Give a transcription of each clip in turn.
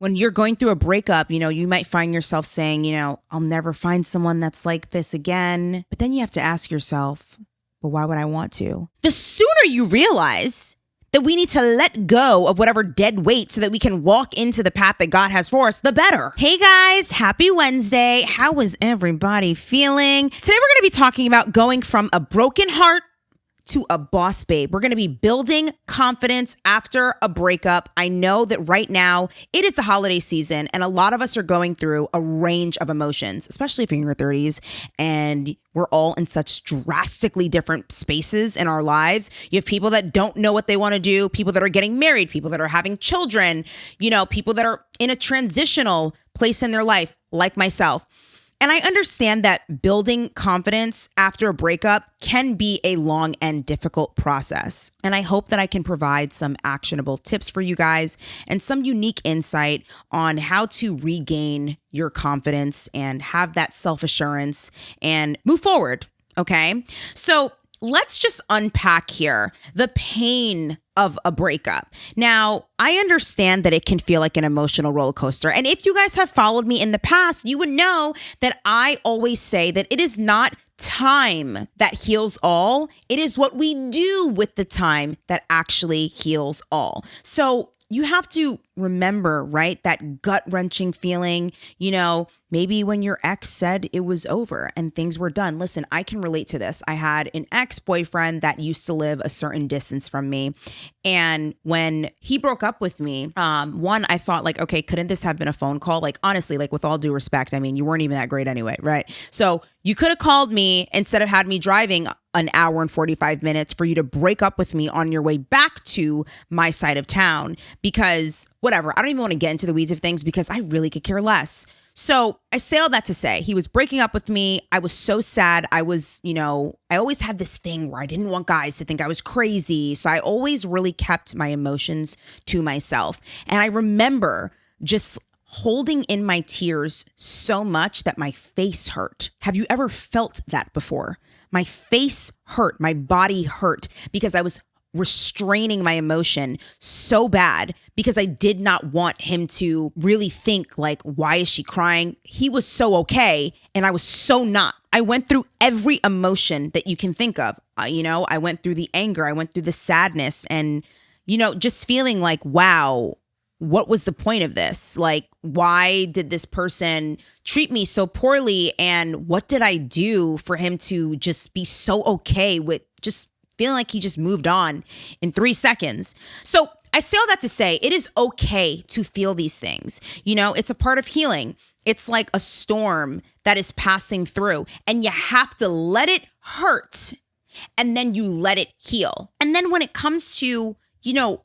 When you're going through a breakup, you might find yourself saying, I'll never find someone that's like this again. But then you have to ask yourself, but why would I want to? The sooner you realize that we need to let go of whatever dead weight so that we can walk into the path that God has for us, the better. Hey guys, happy Wednesday. How is everybody feeling? Today we're going to be talking about going from a broken heart to a boss babe. We're going to be building confidence after a breakup. I know that right now it is the holiday season and a lot of us are going through a range of emotions, especially if you're in your 30s and we're all in such drastically different spaces in our lives. You have people that don't know what they want to do, people that are getting married, people that are having children, people that are in a transitional place in their life, like myself. And I understand that building confidence after a breakup can be a long and difficult process. And I hope that I can provide some actionable tips for you guys and some unique insight on how to regain your confidence and have that self-assurance and move forward. Okay. So let's just unpack here the pain of a breakup. Now, I understand that it can feel like an emotional roller coaster. And if you guys have followed me in the past, you would know that I always say that it is not time that heals all. It is what we do with the time that actually heals all. So you have to remember, right, that gut-wrenching feeling, maybe when your ex said it was over and things were done. Listen, I can relate to this. I had an ex-boyfriend that used to live a certain distance from me. And when he broke up with me, I thought like, okay, couldn't this have been a phone call? Like, honestly, like with all due respect, I mean, you weren't even that great anyway, right? So you could have called me instead of had me driving an hour and 45 minutes for you to break up with me on your way back to my side of town because whatever, I don't even want to get into the weeds of things because I really could care less. So I say all that to say he was breaking up with me. I was so sad. I was, I always had this thing where I didn't want guys to think I was crazy. So I always really kept my emotions to myself. And I remember just holding in my tears so much that my face hurt. Have you ever felt that before? My face hurt, my body hurt because I was restraining my emotion so bad because I did not want him to really think like, why is she crying? He was so okay and I was so not. I went through every emotion that you can think of. I went through the anger, I went through the sadness and, just feeling like, wow, what was the point of this? Like, why did this person treat me so poorly? And what did I do for him to just be so okay with just feeling like he just moved on in 3 seconds? So I say all that to say it is okay to feel these things. It's a part of healing. It's like a storm that is passing through and you have to let it hurt and then you let it heal. And then when it comes to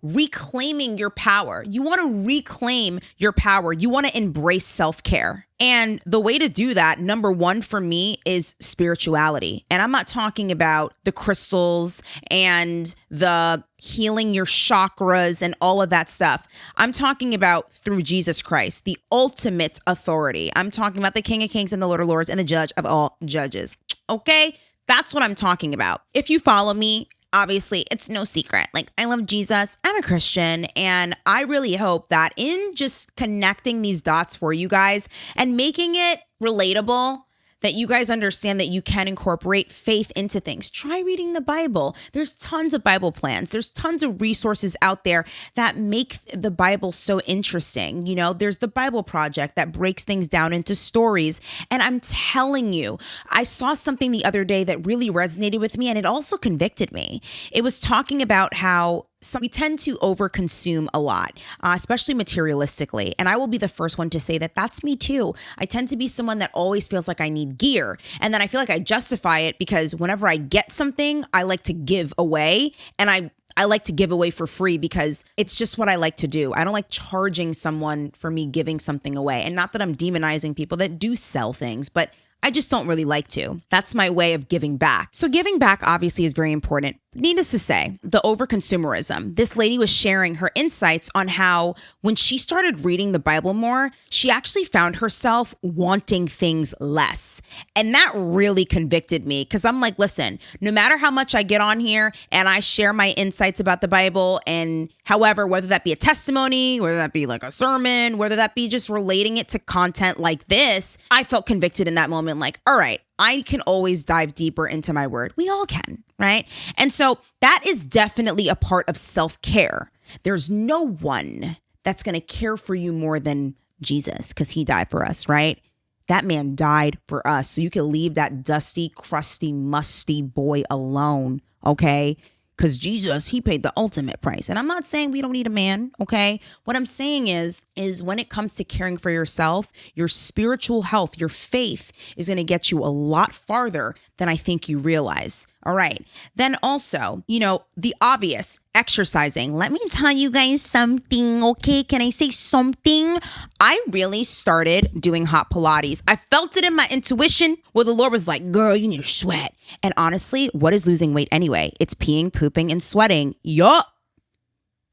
reclaiming your power. You want to reclaim your power. You want to embrace self-care. And the way to do that, number one for me, is spirituality. And I'm not talking about the crystals and the healing your chakras and all of that stuff. I'm talking about through Jesus Christ, the ultimate authority. I'm talking about the King of Kings and the Lord of Lords and the Judge of all judges. Okay? That's what I'm talking about. If you follow me, obviously, it's no secret. Like, I love Jesus. I'm a Christian. And I really hope that in just connecting these dots for you guys and making it relatable, that you guys understand that you can incorporate faith into things. Try reading the Bible. There's tons of Bible plans. There's tons of resources out there that make the Bible so interesting. There's the Bible Project that breaks things down into stories. And I'm telling you, I saw something the other day that really resonated with me and it also convicted me. It was talking about how we tend to overconsume a lot, especially materialistically. And I will be the first one to say that that's me too. I tend to be someone that always feels like I need gear. And then I feel like I justify it because whenever I get something, I like to give away. And I like to give away for free because it's just what I like to do. I don't like charging someone for me giving something away. And not that I'm demonizing people that do sell things, but I just don't really like to. That's my way of giving back. So giving back obviously is very important. Needless to say, the overconsumerism. This lady was sharing her insights on how when she started reading the Bible more, she actually found herself wanting things less. And that really convicted me because I'm like, listen, no matter how much I get on here and I share my insights about the Bible, and however, whether that be a testimony, whether that be like a sermon, whether that be just relating it to content like this, I felt convicted in that moment, like, all right, I can always dive deeper into my word. We all can, right? And so that is definitely a part of self-care. There's no one that's going to care for you more than Jesus because he died for us, right? That man died for us. So you can leave that dusty, crusty, musty boy alone, okay? Because Jesus, he paid the ultimate price. And I'm not saying we don't need a man, okay? What I'm saying is when it comes to caring for yourself, your spiritual health, your faith is going to get you a lot farther than I think you realize. All right. Then also, the obvious, exercising. Let me tell you guys something, okay? Can I say something? I really started doing hot Pilates. I felt it in my intuition where the Lord was like, girl, you need to sweat. And honestly, what is losing weight anyway? It's peeing, pooping, and sweating. Yup.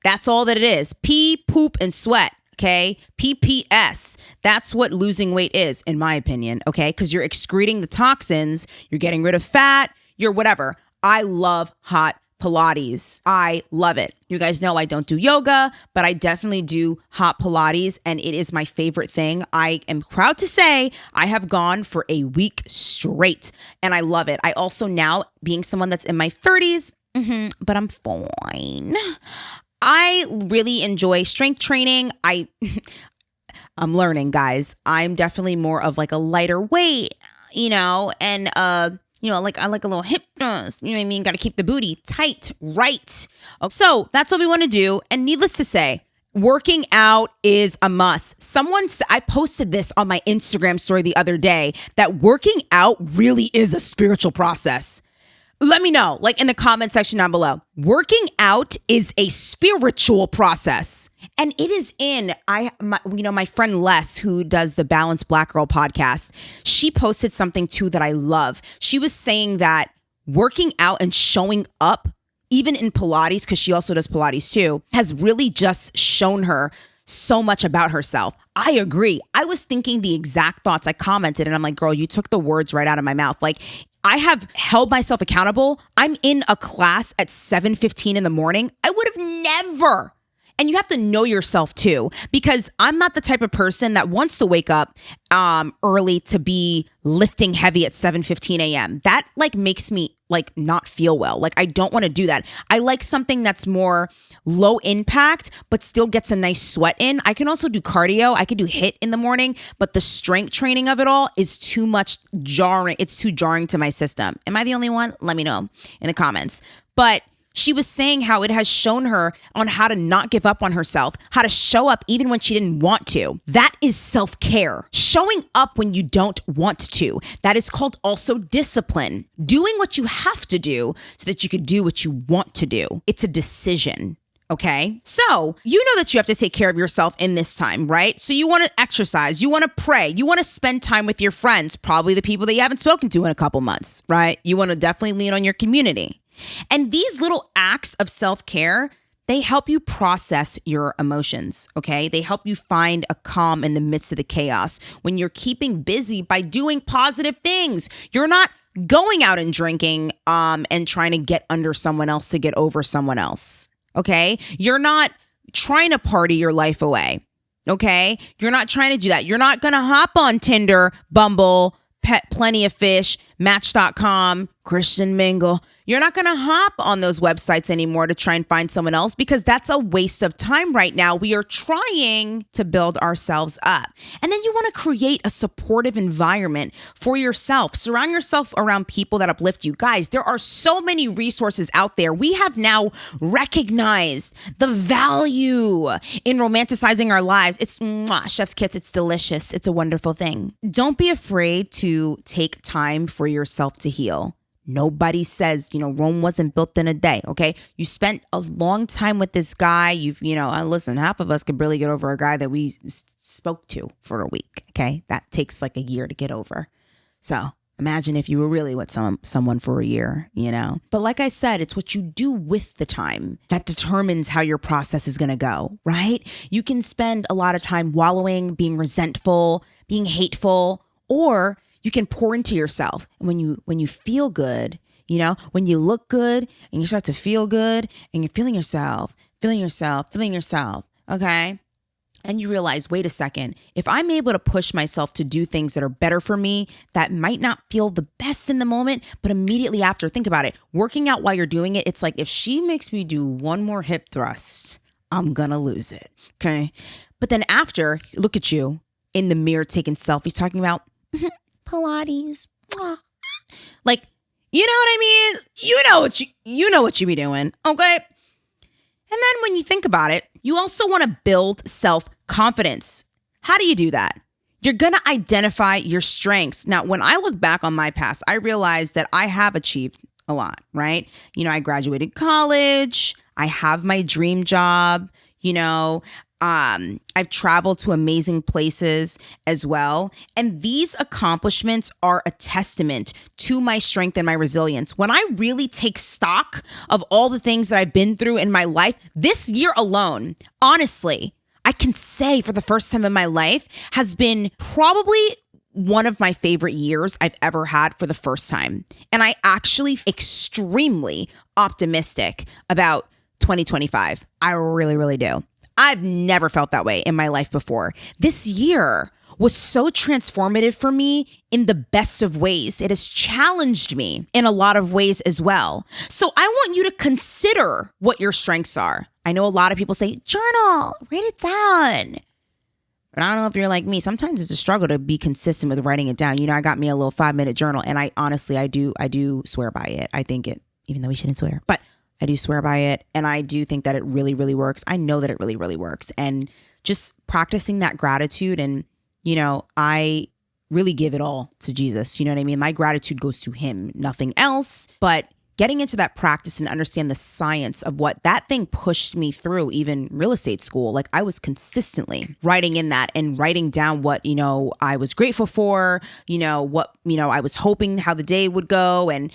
That's all that it is. Pee, poop, and sweat. Okay. PPS. That's what losing weight is, in my opinion. Okay. Because you're excreting the toxins, you're getting rid of fat, you're whatever. I love hot Pilates. I love it. You guys know I don't do yoga, but I definitely do hot Pilates, and it is my favorite thing. I am proud to say I have gone for a week straight, and I love it. I also now, being someone that's in my 30s, but I'm fine. I really enjoy strength training. I'm learning, guys. I'm definitely more of like a lighter weight, and like I like a little hip thrust, you know what I mean? Got to keep the booty tight, right? So that's what we want to do. And needless to say, working out is a must. I posted this on my Instagram story the other day that working out really is a spiritual process. Let me know, like in the comment section down below. Working out is a spiritual process. And it is my friend Les, who does the Balanced Black Girl podcast, she posted something too that I love. She was saying that working out and showing up, even in Pilates, because she also does Pilates too, has really just shown her so much about herself. I agree. I was thinking the exact thoughts. I commented and I'm like, girl, you took the words right out of my mouth. Like, I have held myself accountable. I'm in a class at 7:15 in the morning. I would have never. And you have to know yourself too, because I'm not the type of person that wants to wake up early to be lifting heavy at 7:15 a.m. That like makes me like not feel well. Like I don't want to do that. I like something that's more low impact, but still gets a nice sweat in. I can also do cardio. I could do HIIT in the morning, but the strength training of it all is too much jarring. It's too jarring to my system. Am I the only one? Let me know in the comments. But she was saying how it has shown her on how to not give up on herself, how to show up even when she didn't want to. That is self-care. Showing up when you don't want to. That is called also discipline. Doing what you have to do so that you can do what you want to do. It's a decision. Okay. So you know that you have to take care of yourself in this time, right? So you want to exercise, you want to pray, you want to spend time with your friends, probably the people that you haven't spoken to in a couple months, right? You want to definitely lean on your community. And these little acts of self-care, they help you process your emotions, okay? They help you find a calm in the midst of the chaos when you're keeping busy by doing positive things. You're not going out and drinking and trying to get under someone else to get over someone else, okay? You're not trying to party your life away, okay? You're not trying to do that. You're not going to hop on Tinder, Bumble, Plenty of Fish, Match.com, Christian Mingle. You're not going to hop on those websites anymore to try and find someone else because that's a waste of time right now. We are trying to build ourselves up. And then you want to create a supportive environment for yourself. Surround yourself around people that uplift you. Guys, there are so many resources out there. We have now recognized the value in romanticizing our lives. It's chef's kiss. It's delicious. It's a wonderful thing. Don't be afraid to take time for yourself to heal. Nobody says, Rome wasn't built in a day. Okay. You spent a long time with this guy. Listen, half of us could barely get over a guy that we spoke to for a week. Okay. That takes like a year to get over. So imagine if you were really with someone for a year, But like I said, it's what you do with the time that determines how your process is going to go, right? You can spend a lot of time wallowing, being resentful, being hateful, or you can pour into yourself. And when you feel good, when you look good and you start to feel good and you're feeling yourself, okay? And you realize, wait a second, if I'm able to push myself to do things that are better for me, that might not feel the best in the moment, but immediately after, think about it. Working out while you're doing it, it's like if she makes me do one more hip thrust, I'm gonna lose it, okay? But then after, look at you in the mirror taking selfies, talking about Pilates. Like, you know what I mean? You know what you be doing, okay? And then when you think about it, you also want to build self-confidence. How do you do that? You're going to identify your strengths. Now, when I look back on my past, I realized that I have achieved a lot, right? I graduated college. I have my dream job. I've traveled to amazing places as well. And these accomplishments are a testament to my strength and my resilience. When I really take stock of all the things that I've been through in my life, this year alone, honestly, I can say for the first time in my life has been probably one of my favorite years I've ever had for the first time. And I actually extremely optimistic about 2025. I really, really do. I've never felt that way in my life before. This year was so transformative for me in the best of ways. It has challenged me in a lot of ways as well. So I want you to consider what your strengths are. I know a lot of people say, journal, write it down. But I don't know if you're like me. Sometimes it's a struggle to be consistent with writing it down. I got me a little 5-minute journal, and I do swear by it. I think it, even though we shouldn't swear, but I do swear by it. And I do think that it really, really works. I know that it really, really works. And just practicing that gratitude. And, I really give it all to Jesus. You know what I mean? My gratitude goes to him, nothing else. But getting into that practice and understand the science of what that thing pushed me through, even real estate school. Like I was consistently writing in that and writing down what, I was grateful for, what, I was hoping how the day would go and,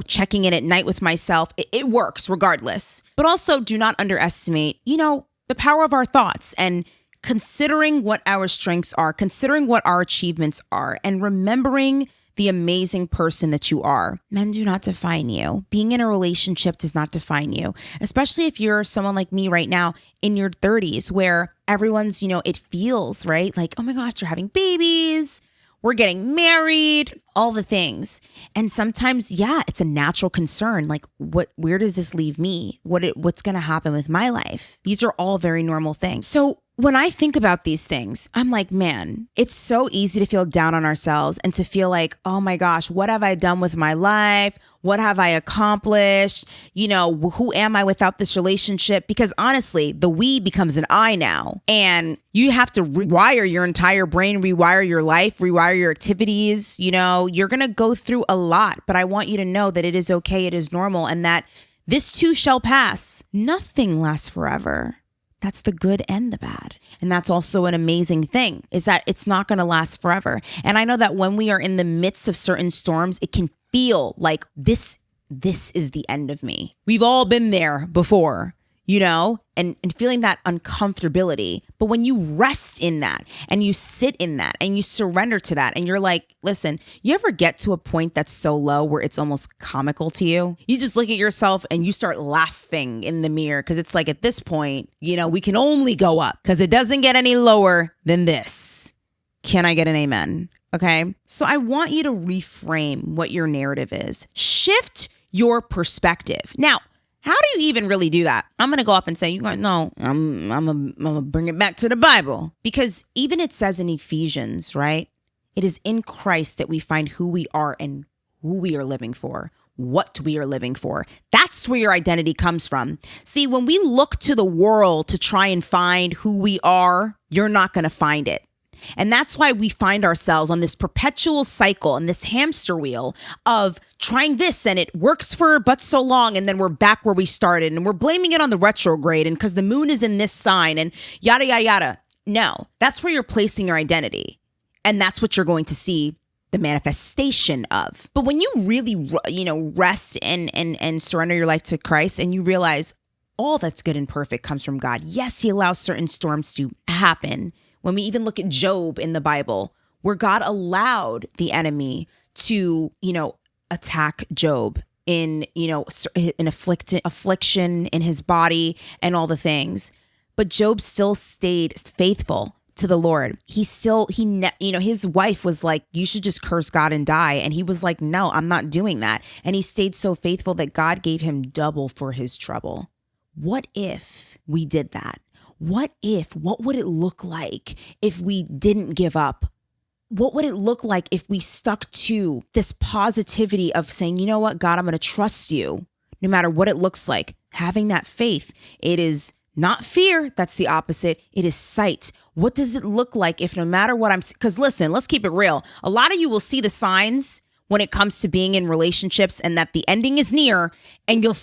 checking in at night with myself. It works regardless. But also do not underestimate, the power of our thoughts and considering what our strengths are, considering what our achievements are, and remembering the amazing person that you are. Men do not define you. Being in a relationship does not define you, especially if you're someone like me right now in your 30s where everyone's, it feels, right? Like, oh my gosh, you're having babies. We're getting married, all the things. And sometimes, it's a natural concern. Like, where does this leave me? What's going to happen with my life? These are all very normal things. So when I think about these things, I'm like, man, it's so easy to feel down on ourselves and to feel like, oh my gosh, what have I done with my life? What have I accomplished? Who am I without this relationship? Because honestly, the we becomes an I now. And you have to rewire your entire brain, rewire your life, rewire your activities. You're going to go through a lot, but I want you to know that it is okay. It is normal. And that this too shall pass. Nothing lasts forever. That's the good and the bad. And that's also an amazing thing, is that it's not going to last forever. And I know that when we are in the midst of certain storms, it can feel like this is the end of me. We've all been there before, and feeling that uncomfortability. But when you rest in that and you sit in that and you surrender to that and you're like, listen, you ever get to a point that's so low where it's almost comical to you? You just look at yourself and you start laughing in the mirror because it's like at this point, we can only go up because it doesn't get any lower than this. Can I get an amen? Okay. So I want you to reframe what your narrative is. Shift your perspective. Now, how do you even really do that? I'm going to go off and say, you guys know, I'm going to bring it back to the Bible. Because even it says in Ephesians, right? It is in Christ that we find who we are and who we are living for, what we are living for. That's where your identity comes from. See, when we look to the world to try and find who we are, you're not going to find it. And that's why we find ourselves on this perpetual cycle and this hamster wheel of trying this and it works for but so long. And then we're back where we started and we're blaming it on the retrograde and because the moon is in this sign and yada, yada, yada. No, that's where you're placing your identity. And that's what you're going to see the manifestation of. But when you really, rest and surrender your life to Christ and you realize all that's good and perfect comes from God. Yes, he allows certain storms to happen. When we even look at Job in the Bible, where God allowed the enemy to, attack Job in affliction in his body and all the things. But Job still stayed faithful to the Lord. His wife was like, you should just curse God and die. And he was like, no, I'm not doing that. And he stayed so faithful that God gave him double for his trouble. What if we did that? What would it look like if we didn't give up? What would it look like if we stuck to this positivity of saying, you know what, God, I'm going to trust you no matter what it looks like. Having that faith, it is not fear. That's the opposite. It is sight. What does it look like if no matter what because listen, let's keep it real. A lot of you will see the signs when it comes to being in relationships and that the ending is near and you'll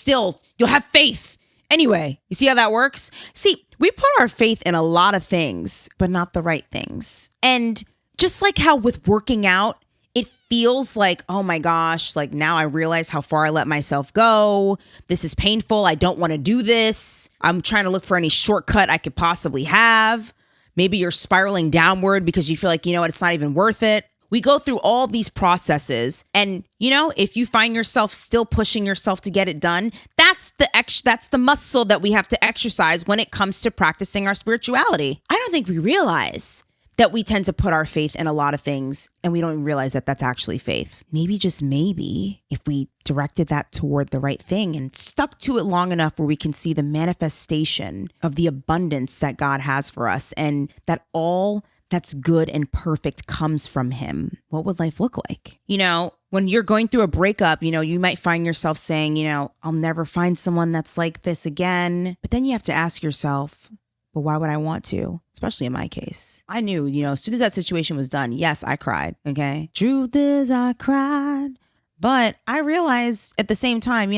have faith. Anyway, you see how that works? See, we put our faith in a lot of things, but not the right things. And just like how with working out, it feels like, oh my gosh, like now I realize how far I let myself go. This is painful. I don't want to do this. I'm trying to look for any shortcut I could possibly have. Maybe you're spiraling downward because you feel like, you know what, it's not even worth it. We go through all these processes. And, if you find yourself still pushing yourself to get it done, that's the muscle that we have to exercise when it comes to practicing our spirituality. I don't think we realize that we tend to put our faith in a lot of things and we don't even realize that that's actually faith. Maybe, just maybe, if we directed that toward the right thing and stuck to it long enough where we can see the manifestation of the abundance that God has for us and that all that's good and perfect comes from him, what would life look like? When you're going through a breakup, you might find yourself saying, I'll never find someone that's like this again. But then you have to ask yourself, but why would I want to? Especially in my case. I knew, as soon as that situation was done, yes, I cried. Okay. Truth is, I cried. But I realized at the same time,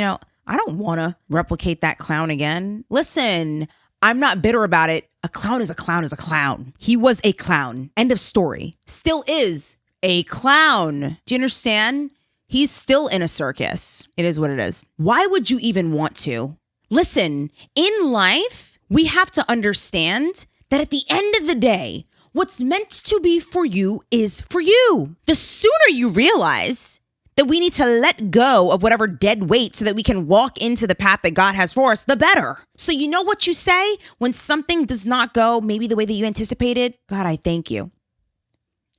I don't want to replicate that clown again. Listen, I'm not bitter about it. A clown is a clown is a clown. He was a clown. End of story. Still is a clown. Do you understand? He's still in a circus. It is what it is. Why would you even want to? Listen, in life, we have to understand that at the end of the day, what's meant to be for you is for you. The sooner you realize that we need to let go of whatever dead weight so that we can walk into the path that God has for us, the better. So you know what you say when something does not go maybe the way that you anticipated? God, I thank you.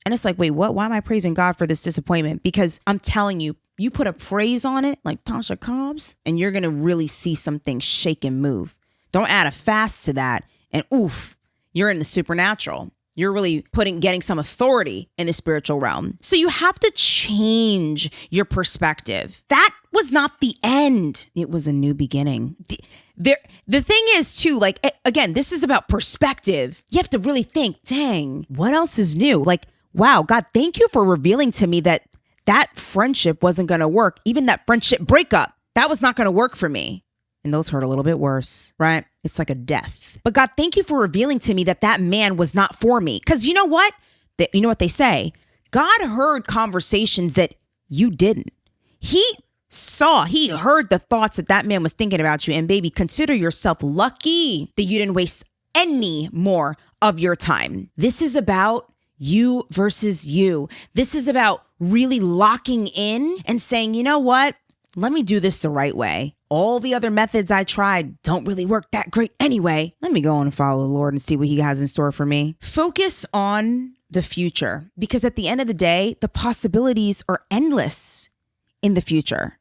And it's like, wait, what? Why am I praising God for this disappointment? Because I'm telling you, you put a praise on it like Tasha Cobbs and you're going to really see something shake and move. Don't add a fast to that. And oof, you're in the supernatural. You're really getting some authority in the spiritual realm. So you have to change your perspective. That was not the end. It was a new beginning. The thing is too, like, again, this is about perspective. You have to really think, dang, what else is new? Like, wow, God, thank you for revealing to me that friendship wasn't going to work. Even that friendship breakup, that was not going to work for me. And those hurt a little bit worse, right? It's like a death. But God, thank you for revealing to me that man was not for me. Because you know what? You know what they say? God heard conversations that you didn't. He heard the thoughts that man was thinking about you. And baby, consider yourself lucky that you didn't waste any more of your time. This is about you versus you. This is about really locking in and saying, you know what? Let me do this the right way. All the other methods I tried don't really work that great anyway. Let me go on and follow the Lord and see what he has in store for me. Focus on the future, because at the end of the day, the possibilities are endless in the future.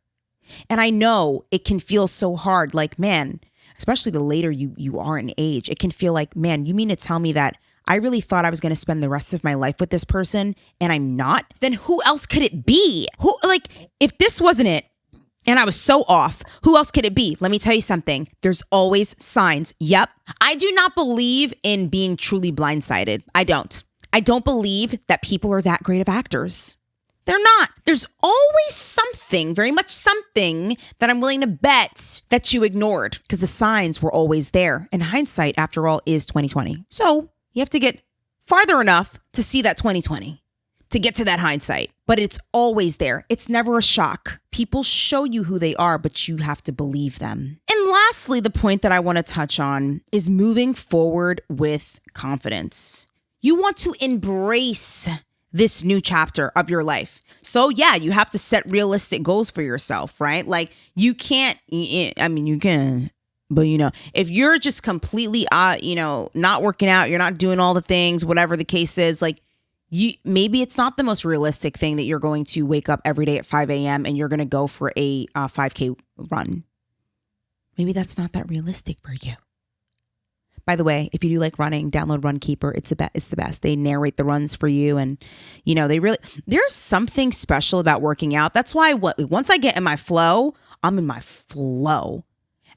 And I know it can feel so hard, like, man, especially the later you are in age, it can feel like, man, you mean to tell me that I really thought I was going to spend the rest of my life with this person and I'm not? Then who else could it be? If this wasn't it, and I was so off, who else could it be? Let me tell you something. There's always signs. Yep. I do not believe in being truly blindsided. I don't believe that people are that great of actors. They're not. There's always something, very much something, that I'm willing to bet that you ignored because the signs were always there. And hindsight, after all, is 2020. So you have to get farther enough to see that 2020. to get to that hindsight, but it's always there. It's never a shock. People show you who they are, but you have to believe them. And lastly, the point that I want to touch on is moving forward with confidence. You want to embrace this new chapter of your life. So yeah, you have to set realistic goals for yourself, right? Like you can't, I mean, you can, but if you're just completely, not working out, you're not doing all the things, whatever the case is, like maybe it's not the most realistic thing that you're going to wake up every day at 5 a.m. and you're going to go for a 5K run. Maybe that's not that realistic for you. By the way, if you do like running, download Runkeeper. It's the best. They narrate the runs for you. And, there's something special about working out. That's why once I get in my flow, I'm in my flow.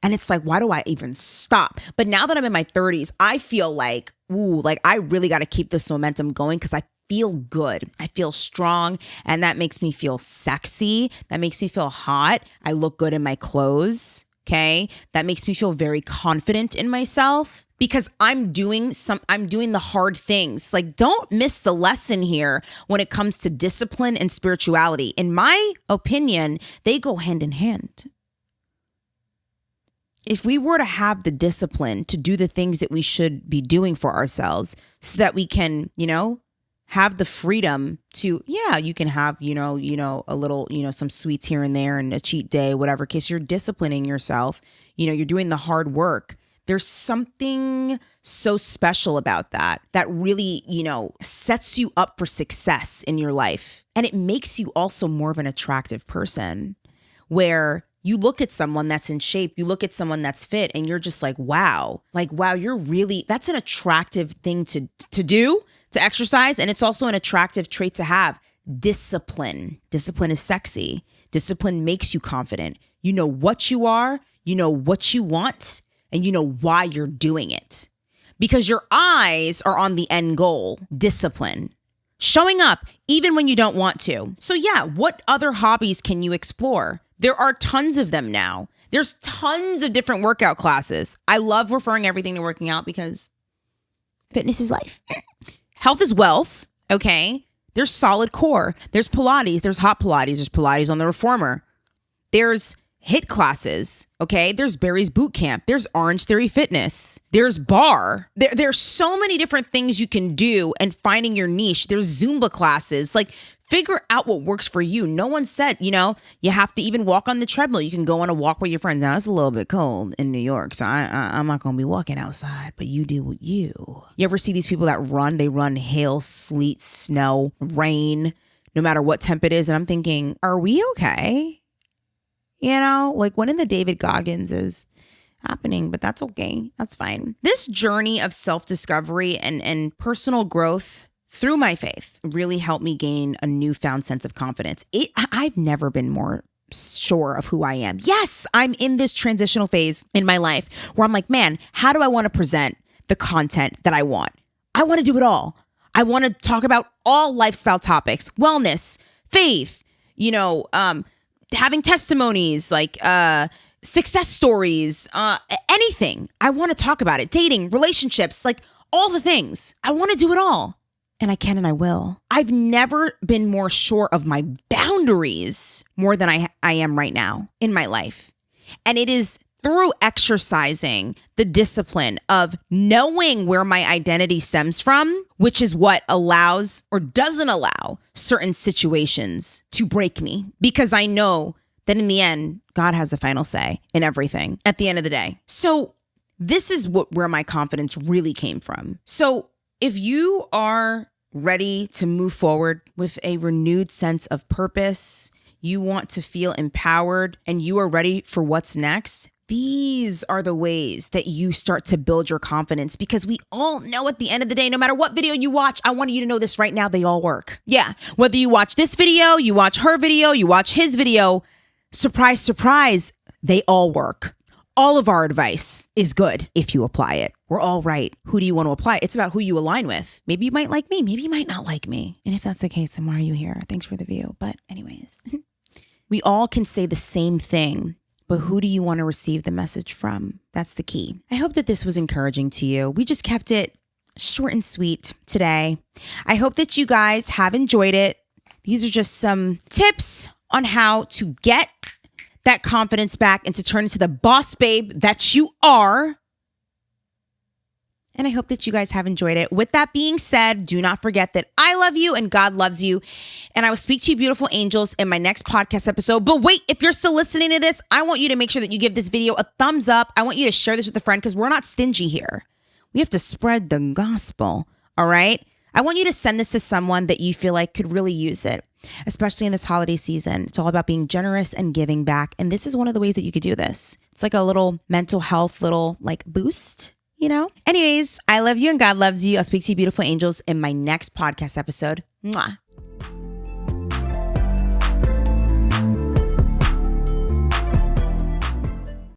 And it's like, why do I even stop? But now that I'm in my 30s, I feel like, I really got to keep this momentum going because I feel good. I feel strong. And that makes me feel sexy. That makes me feel hot. I look good in my clothes. Okay. That makes me feel very confident in myself because I'm doing the hard things. Like, don't miss the lesson here when it comes to discipline and spirituality. In my opinion, they go hand in hand. If we were to have the discipline to do the things that we should be doing for ourselves so that we can, have the freedom to, you can have, a little, some sweets here and there and a cheat day, whatever case, you're disciplining yourself, you're doing the hard work. There's something so special about that really, sets you up for success in your life. And it makes you also more of an attractive person where you look at someone that's in shape, you look at someone that's fit, and you're just like, wow, that's an attractive thing to do, to exercise. And it's also an attractive trait to have. Discipline. Discipline is sexy. Discipline makes you confident. You know what you are, you know what you want, and you know why you're doing it. Because your eyes are on the end goal, discipline. Showing up even when you don't want to. So yeah, what other hobbies can you explore? There are tons of them now. There's tons of different workout classes. I love referring everything to working out because fitness is life. Health is wealth, okay? There's solid core. There's Pilates. There's hot Pilates. There's Pilates on the Reformer. There's HIIT classes, okay? There's Barry's Boot Camp. There's Orange Theory Fitness. There's bar. There's so many different things you can do and finding your niche. There's Zumba classes. Like, figure out what works for you. No one said, you have to even walk on the treadmill. You can go on a walk with your friends. Now, it's a little bit cold in New York, so I'm not going to be walking outside, but you do what you. You ever see these people that run? They run hail, sleet, snow, rain, no matter what temp it is. And I'm thinking, are we okay? When in the David Goggins is happening, but that's okay. That's fine. This journey of self-discovery and personal growth through my faith really helped me gain a newfound sense of confidence. I've never been more sure of who I am. Yes, I'm in this transitional phase in my life where I'm like, man, how do I want to present the content that I want? I want to do it all. I want to talk about all lifestyle topics, wellness, faith, having testimonies, like success stories, anything. I want to talk about it. Dating, relationships, like all the things. I want to do it all. And I can and I will. I've never been more sure of my boundaries more than I am right now in my life. And it is through exercising the discipline of knowing where my identity stems from, which is what allows or doesn't allow certain situations to break me. Because I know that in the end, God has the final say in everything at the end of the day. So this is where my confidence really came from. So if you are ready to move forward with a renewed sense of purpose, you want to feel empowered, and you are ready for what's next, these are the ways that you start to build your confidence, because we all know at the end of the day, no matter what video you watch, I want you to know this right now, they all work. Yeah. Whether you watch this video, you watch her video, you watch his video, surprise, surprise, they all work. All of our advice is good if you apply it. We're all right. Who do you want to apply? It's about who you align with. Maybe you might like me. Maybe you might not like me. And if that's the case, then why are you here? Thanks for the view. But anyways, we all can say the same thing, but who do you want to receive the message from? That's the key. I hope that this was encouraging to you. We just kept it short and sweet today. I hope that you guys have enjoyed it. These are just some tips on how to get that confidence back and to turn into the boss babe that you are. And I hope that you guys have enjoyed it. With that being said, do not forget that I love you and God loves you. And I will speak to you, beautiful angels, in my next podcast episode. But wait, if you're still listening to this, I want you to make sure that you give this video a thumbs up. I want you to share this with a friend because we're not stingy here. We have to spread the gospel, all right? I want you to send this to someone that you feel like could really use it, especially in this holiday season. It's all about being generous and giving back. And this is one of the ways that you could do this. It's like a little mental health, little like boost. Anyways, I love you and God loves you. I'll speak to you, beautiful angels, in my next podcast episode. Mwah.